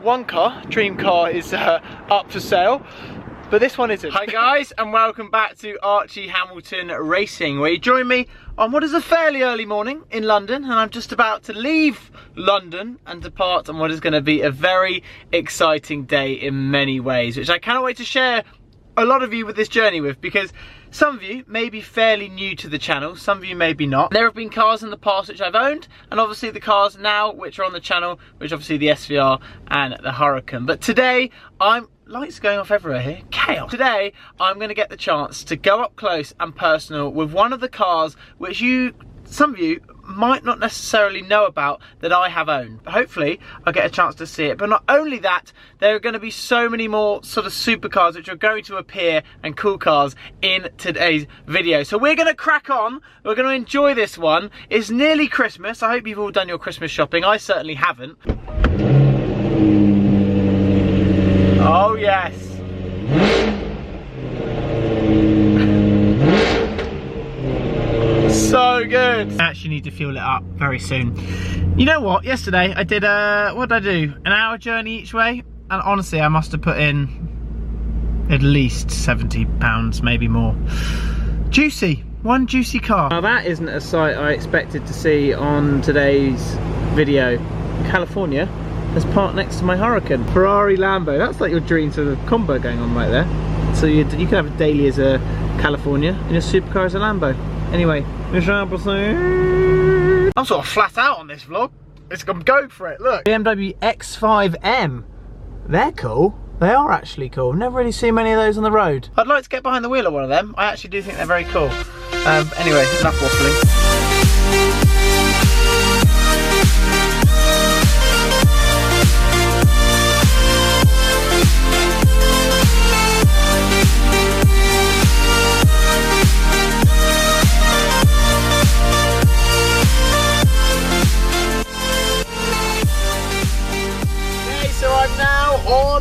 one car, dream car, is up for sale, but this one isn't. Hi guys, and welcome back to Archie Hamilton Racing, where you join me on what is a fairly early morning in London, and I'm just about to leave London and depart on what is going to be a very exciting day in many ways, which I cannot wait to share a lot of you with this journey with, because some of you may be fairly new to the channel, some of you maybe not. There have been cars in the past which I've owned, and obviously the cars now which are on the channel, which obviously the SVR and the Huracan. But today, lights going off everywhere here, chaos. Today, I'm going to get the chance to go up close and personal with one of the cars which some of you might not necessarily know about that I have owned. But hopefully I'll get a chance to see it. But not only that, there are going to be so many more sort of supercars which are going to appear, and cool cars, in today's video. So we're going to crack on. We're going to enjoy this one. It's nearly Christmas. I hope you've all done your Christmas shopping. I certainly haven't. Oh yes. So good. I actually need to fuel it up very soon. You know what? Yesterday I did what did I do? An hour journey each way, and honestly I must have put in at least £70, maybe more. Juicy. One juicy car. Now that isn't a sight I expected to see on today's video. California has parked next to my Huracan. Ferrari Lambo. That's like your dream sort of combo going on right there. So you could have a daily as a California and your supercar as a Lambo. Anyway, I'm sort of flat out on this vlog. Let's go for it, look. BMW X5M. They're cool. They are actually cool. Never really seen many of those on the road. I'd like to get behind the wheel of one of them. I actually do think they're very cool. Anyway, enough waffling.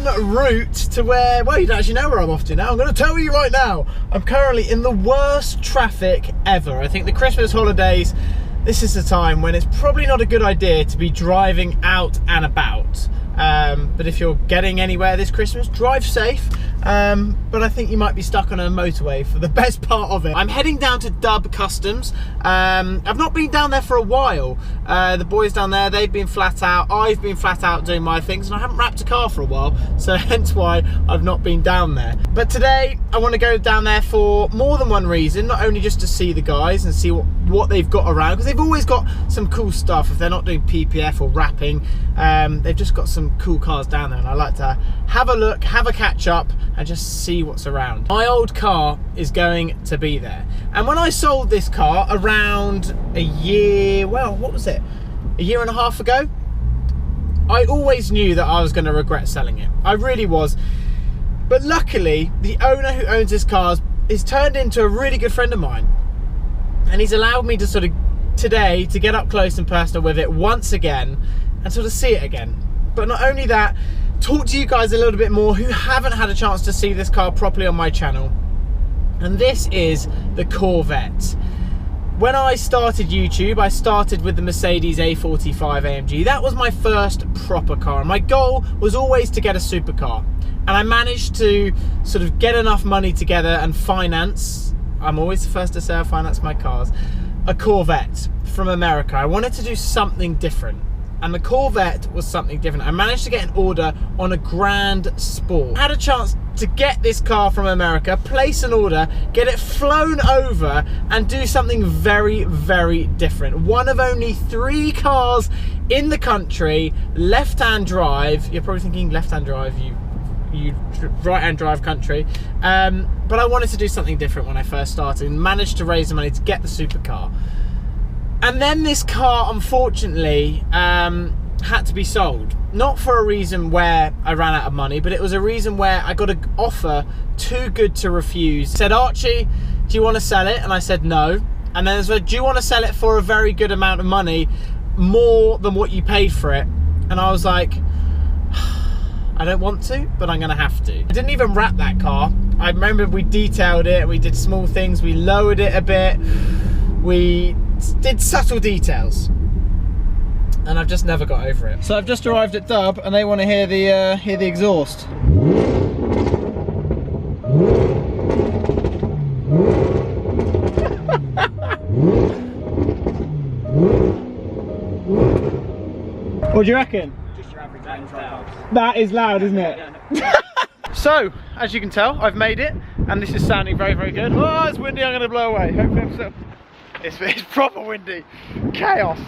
En route to where, well, you don't actually know where I'm off to now. I'm going to tell you right now. I'm currently in the worst traffic ever. I think the Christmas holidays, this is the time when it's probably not a good idea to be driving out and about. But if you're getting anywhere this Christmas, drive safe. But I think you might be stuck on a motorway for the best part of it. I'm heading down to Dub Customs. I've not been down there for a while. The boys down there, they've been flat out. I've been flat out doing my things, and I haven't wrapped a car for a while, so hence why I've not been down there. But today, I want to go down there for more than one reason, not only just to see the guys and see what they've got around, because they've always got some cool stuff. If they're not doing PPF or wrapping, they've just got some cool cars down there, and I like to have a look, have a catch up, and just see what's around. My old car is going to be there, and when I sold this car around a year, well, what was it, a year and a half ago, I always knew that I was going to regret selling it. I really was. But luckily, the owner who owns this car is turned into a really good friend of mine, and he's allowed me to sort of today to get up close and personal with it once again and sort of see it again. But not only that, talk to you guys a little bit more who haven't had a chance to see this car properly on my channel. And this is the Corvette. When I started YouTube, I started with the Mercedes-A45 AMG. That was my first proper car. My goal was always to get a supercar. And I managed to sort of get enough money together and finance, I'm always the first to say I finance my cars, a Corvette from America. I wanted to do something different, and the Corvette was something different. I managed to get an order on a Grand Sport. I had a chance to get this car from America, place an order, get it flown over, and do something very, very different. One of only 3 cars in the country, left-hand drive. You're probably thinking left-hand drive, you right-hand drive country. But I wanted to do something different when I first started, and managed to raise the money to get the supercar. And then this car, unfortunately, had to be sold. Not for a reason where I ran out of money, but it was a reason where I got an offer too good to refuse. Said, Archie, do you want to sell it? And I said no. And then they said, do you want to sell it for a very good amount of money, more than what you paid for it? And I was like, I don't want to, but I'm gonna have to. I didn't even wrap that car. I remember we detailed it, we did small things, we lowered it a bit, we did subtle details. and I've just never got over it. So I've just arrived at Dub, and they want to hear the exhaust. What do you reckon? Just your average loud. That is loud, isn't it? So, as you can tell, I've made it, and this is sounding very, very good. Oh, it's windy, I'm going to blow away. Hopefully it's proper windy. Chaos.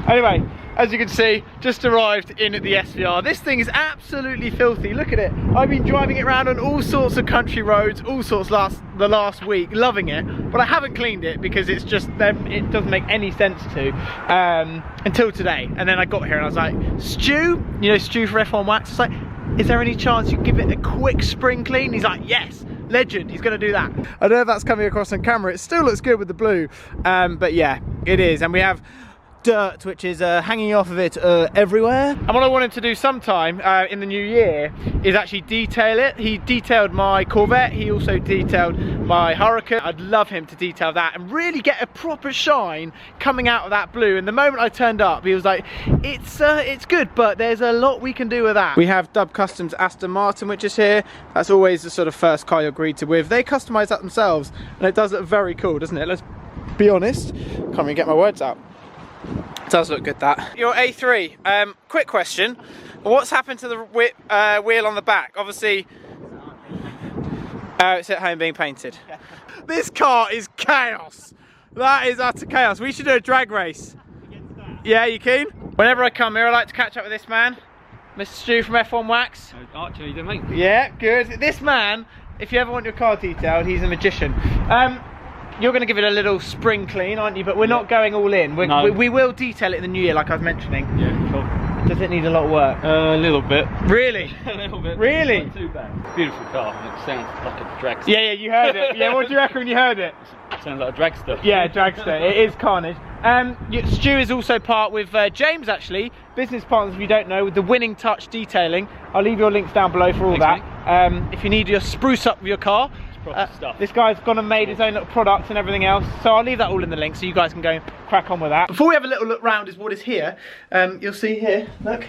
Anyway, as you can see, just arrived in at the SVR. This thing is absolutely filthy. Look at it. I've been driving it around on all sorts of country roads, all sorts the last week, loving it. But I haven't cleaned it because it's just, it doesn't make any sense to, until today. And then I got here and I was like, Stu, you know Stu for F1 Wax? It's like, is there any chance you can give it a quick spring clean? He's like, yes. Legend, he's going to do that. I don't know if that's coming across on camera. It still looks good with the blue, but yeah, it is. And we have dirt which is hanging off of it everywhere. And what I wanted to do sometime in the new year is actually detail it. He detailed my Corvette, he also detailed my Huracan. I'd love him to detail that and really get a proper shine coming out of that blue. And the moment I turned up, he was like, it's good, but there's a lot we can do with that. We have Dub Customs Aston Martin, which is here. That's always the sort of first car you're greeted with. They customize that themselves, and it does look very cool, doesn't it? Let's be honest. Can't even get my words out. It does look good, that. Your A3, quick question. What's happened to the wheel on the back? Obviously, it's at home being painted. This car is chaos. That is utter chaos. We should do a drag race. Yeah, you keen? Whenever I come here, I like to catch up with this man, Mr. Stu from F1 Wax. Archer, you doing, mate? Yeah, good. This man, if you ever want your car detailed, he's a magician. You're going to give it a little spring clean, aren't you? But we're not going all in. We will detail it in the new year, like I was mentioning. Yeah, cool. Does it need a lot of work? A little bit. Really? A little bit. Really? Not too bad. Beautiful car. It sounds like a dragster. Yeah, you heard it. Yeah, what do you reckon when you heard it? It sounds like a dragster. Yeah, dragster. It is carnage. Stu is also part with James, actually, business partners, if you don't know, with the Winning Touch Detailing. I'll leave your links down below for all that. If you need your spruce up with your car, stuff. This guy's gone and made his own little products and everything else, so I'll leave that all in the link so you guys can go and crack on with that. Before we have a little look round is what is here. You'll see here, look,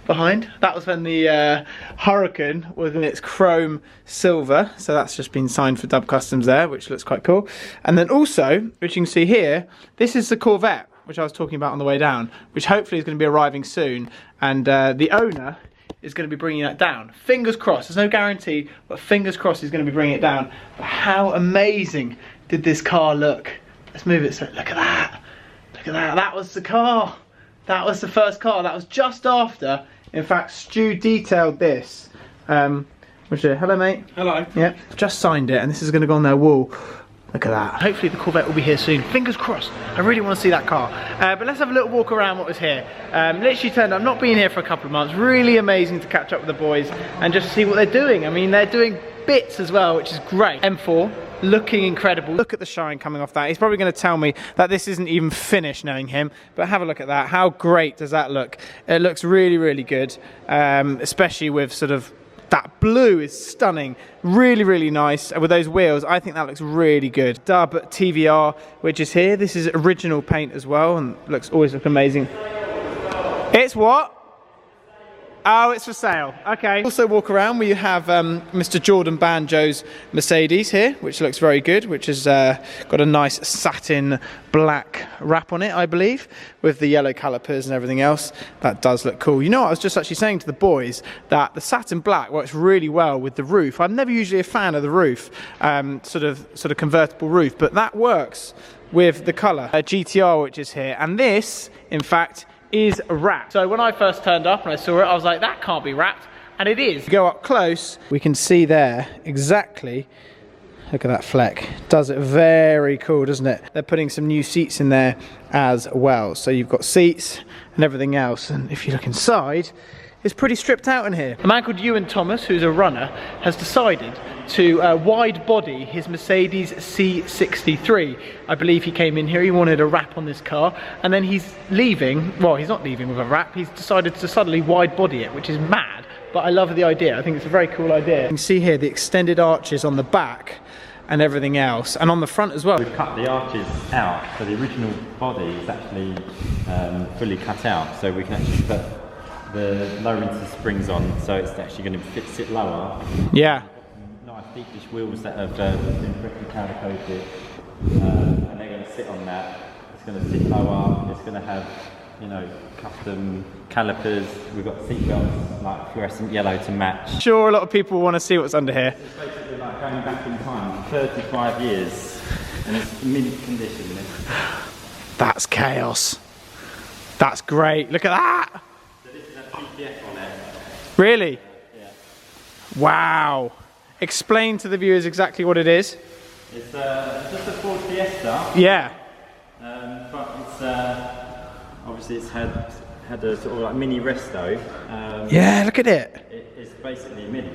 behind, that was when the Huracan was in its chrome silver, so that's just been signed for Dub Customs there, which looks quite cool. And then also, which you can see here, this is the Corvette, which I was talking about on the way down, which hopefully is going to be arriving soon, and the owner is going to be bringing that down. Fingers crossed, there's no guarantee, but fingers crossed he's going to be bringing it down. But how amazing did this car look? Let's move it, so look at that. Look at that, that was the car. That was the first car, that was just after. In fact, Stu detailed this. Hello mate. Hello. Yeah, just signed it, and this is going to go on their wall. Look at that. Hopefully the Corvette will be here soon. Fingers crossed. I really want to see that car. But let's have a little walk around what was here. Literally turned up, not been here for a couple of months. Really amazing to catch up with the boys and just see what they're doing. I mean, they're doing bits as well, which is great. M4, looking incredible. Look at the shine coming off that. He's probably going to tell me that this isn't even finished, knowing him. But have a look at that. How great does that look? It looks really, really good. Especially with sort of that blue is stunning, really, really nice. With those wheels, I think that looks really good. Dub TVR, which is here. This is original paint as well, and always look amazing. It's what? Oh, it's for sale. Okay. Also walk around, we have Mr. Jordan Banjo's Mercedes here, which looks very good, which has got a nice satin black wrap on it, I believe, with the yellow calipers and everything else. That does look cool. You know what, I was just actually saying to the boys that the satin black works really well with the roof. I'm never usually a fan of the roof, sort of convertible roof, but that works with the colour. GTR, which is here, and this, in fact, is wrapped. So when I first turned up and I saw it, I was like, that can't be wrapped, and it is. If you go up close, we can see there exactly, look at that fleck. Does it very cool, doesn't it? They're putting some new seats in there as well. So you've got seats and everything else, and if you look inside, it's pretty stripped out in here. A man called Ewan Thomas, who's a runner, has decided to wide body his Mercedes C63. I believe he came in here, he wanted a wrap on this car, and then he's leaving, well, he's not leaving with a wrap, he's decided to suddenly wide body it, which is mad, but I love the idea. I think it's a very cool idea. You can see here the extended arches on the back, and everything else, and on the front as well. We've cut the arches out, so the original body is actually fully cut out, so we can actually put the low rinser springs on, so it's actually going to sit lower. Yeah. Nice deep dish wheels that have been correctly powder coated, and they're going to sit on that. It's going to sit lower. It's going to have, you know, custom calipers. We've got seat belts like fluorescent yellow to match. Sure, a lot of people want to see what's under here. It's basically like going back in time, 35 years, and it's mint condition. That's chaos. That's great. Look at that. So this is a PPF on it. Really? Yeah. Wow. Explain to the viewers exactly what it is. It's just a Ford Fiesta. Yeah. But it's obviously it's had a sort of like mini resto. Yeah, look at it. It's basically mint.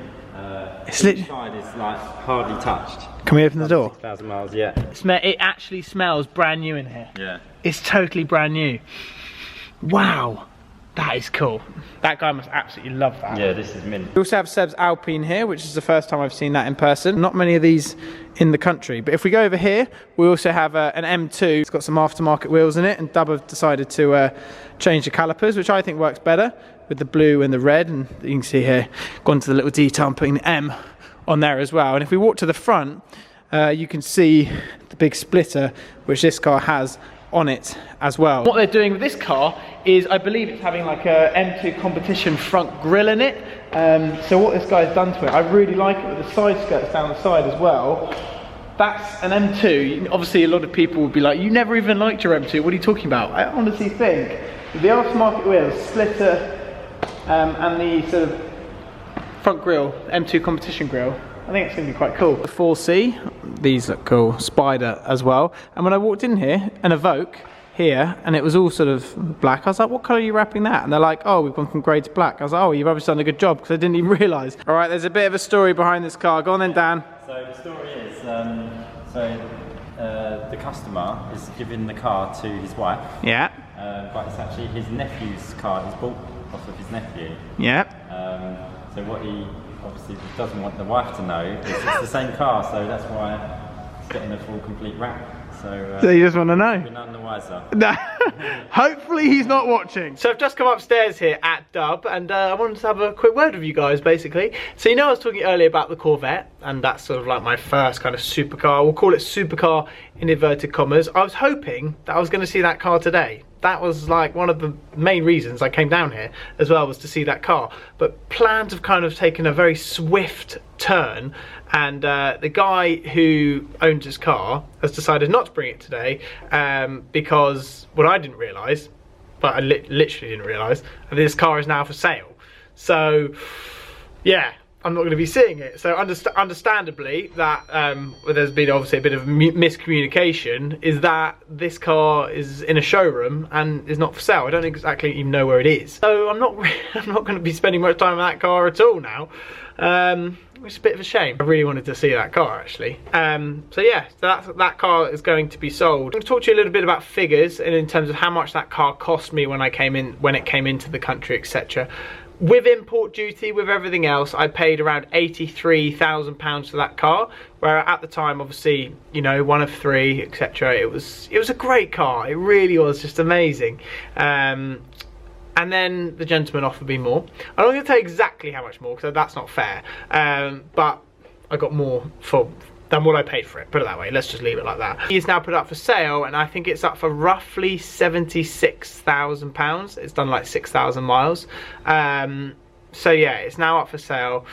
It's each side is like hardly touched. Can we open the door? 6,000 miles, yeah. It actually smells brand new in here. Yeah. It's totally brand new. Wow. That is cool. That guy must absolutely love that. Yeah, this is mint. We also have Seb's Alpine here, which is the first time I've seen that in person. Not many of these in the country. But if we go over here, we also have an M2. It's got some aftermarket wheels in it, and Dub have decided to change the calipers, which I think works better with the blue and the red. And you can see here, gone to the little detail, I'm putting the M on there as well. And if we walk to the front, you can see the big splitter, which this car has on it as well. What they're doing with this car is, I believe it's having like a M2 competition front grille in it. So what this guy's done to it, I really like it with the side skirts down the side as well. That's an M2. Obviously a lot of people would be like, you never even liked your M2, what are you talking about? I honestly think the aftermarket wheels, splitter, and the sort of front grille, M2 competition grille, I think it's going to be quite cool. The 4C, these look cool. Spider as well. And when I walked in here, an Evoque here, and it was all sort of black, I was like, what colour are you wrapping that? And they're like, oh, we've gone from grey to black. I was like, oh, you've obviously done a good job, because I didn't even realise. All right, there's a bit of a story behind this car. Go on then, Dan. So the story is, the customer is giving the car to his wife. Yeah. But it's actually his nephew's car. He's bought off of his nephew. Yeah. So what he obviously doesn't want the wife to know is it's the same car, so that's why it's getting a full complete wrap. So you just want to know? We're none the wiser. Hopefully he's not watching. So I've just come upstairs here at Dub, and I wanted to have a quick word with you guys, basically. So you know I was talking earlier about the Corvette, and that's sort of like my first kind of supercar. We'll call it supercar in inverted commas. I was hoping that I was going to see that car today. That was like one of the main reasons I came down here as well, was to see that car. But plans have kind of taken a very swift turn, and the guy who owns his car has decided not to bring it today because what I didn't realise, but I literally didn't realise, this car is now for sale. So yeah, I'm not going to be seeing it. So understandably, that there's been obviously a bit of miscommunication, is that this car is in a showroom and is not for sale. I don't exactly even know where it is. So I'm not going to be spending much time on that car at all now, which is a bit of a shame. I really wanted to see that car actually. So yeah, so that car is going to be sold. I'm going to talk to you a little bit about figures and in terms of how much that car cost me when it came into the country, etc. With import duty, with everything else, I paid around £83,000 for that car, where at the time, obviously, you know, one of three, etc. It was a great car. It really was just amazing. And then the gentleman offered me more. I'm not going to tell you exactly how much more, because that's not fair. But I got more than what I paid for it, put it that way. Let's just leave it like that. He's now put up for sale, and I think it's up for roughly £76,000. It's done like 6,000 miles. So yeah, it's now up for sale,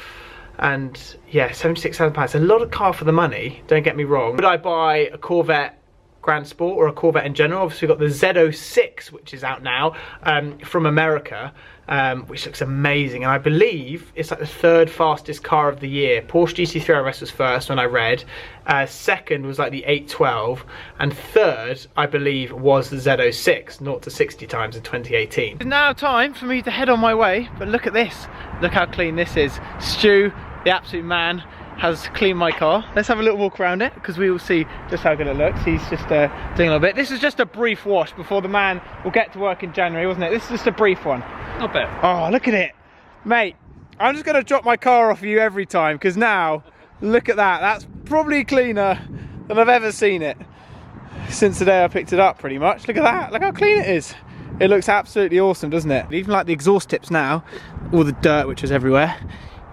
and yeah, £76,000. A lot of car for the money, don't get me wrong. Would I buy a Corvette Grand Sport or a Corvette in general? Obviously we've got the Z06, which is out now, from America, which looks amazing, and I believe it's like the third fastest car of the year. Porsche GT3 RS was first when I read, second was like the 812, and third I believe was the Z06, 0 to 60 times in 2018. It's now time for me to head on my way, but look at this, look how clean this is. Stu, the absolute man, has cleaned my car. Let's have a little walk around it, because we will see just how good it looks. He's just doing a little bit. This is just a brief wash before the man will get to work in January, wasn't it? This is just a brief one. Not bad. Oh, look at it. Mate, I'm just going to drop my car off you every time, because now, look at that. That's probably cleaner than I've ever seen it since the day I picked it up, pretty much. Look at that, look how clean it is. It looks absolutely awesome, doesn't it? Even like the exhaust tips now, all the dirt which was everywhere,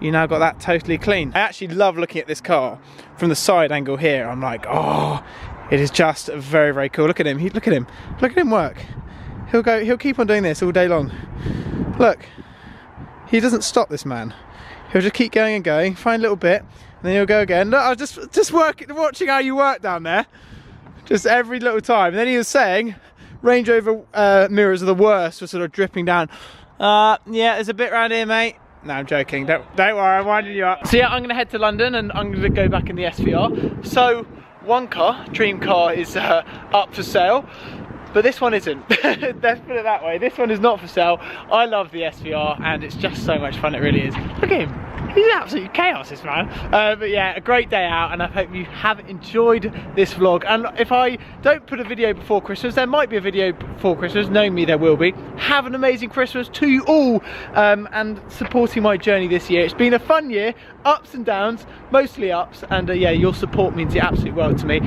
you now got that totally clean. I actually love looking at this car from the side angle here. I'm like, oh, it is just very, very cool. Look at him, look at him work. He'll keep on doing this all day long. Look, he doesn't stop, this man. He'll just keep going and going, find a little bit, and then he'll go again. Look, I was just watching how you work down there. Just every little time. And then he was saying, Range Rover mirrors are the worst for sort of dripping down. Yeah, there's a bit around here, mate. No, I'm joking. Don't worry, I'm winding you up. So yeah, I'm gonna head to London and I'm gonna go back in the SVR. So one car, dream car, is up for sale, but this one isn't. Let's put it that way. This one is not for sale. I love the SVR and it's just so much fun, it really is. Look at him. He's absolute chaos, this man. But yeah, a great day out, and I hope you have enjoyed this vlog. And if I don't put a video before Christmas, there might be a video before Christmas. Knowing me, there will be. Have an amazing Christmas to you all, and supporting my journey this year. It's been a fun year, ups and downs, mostly ups, and yeah, your support means the absolute world to me.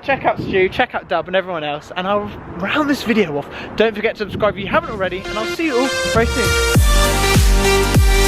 Check out Stu, check out Dub and everyone else, and I'll round this video off. Don't forget to subscribe if you haven't already, and I'll see you all very soon.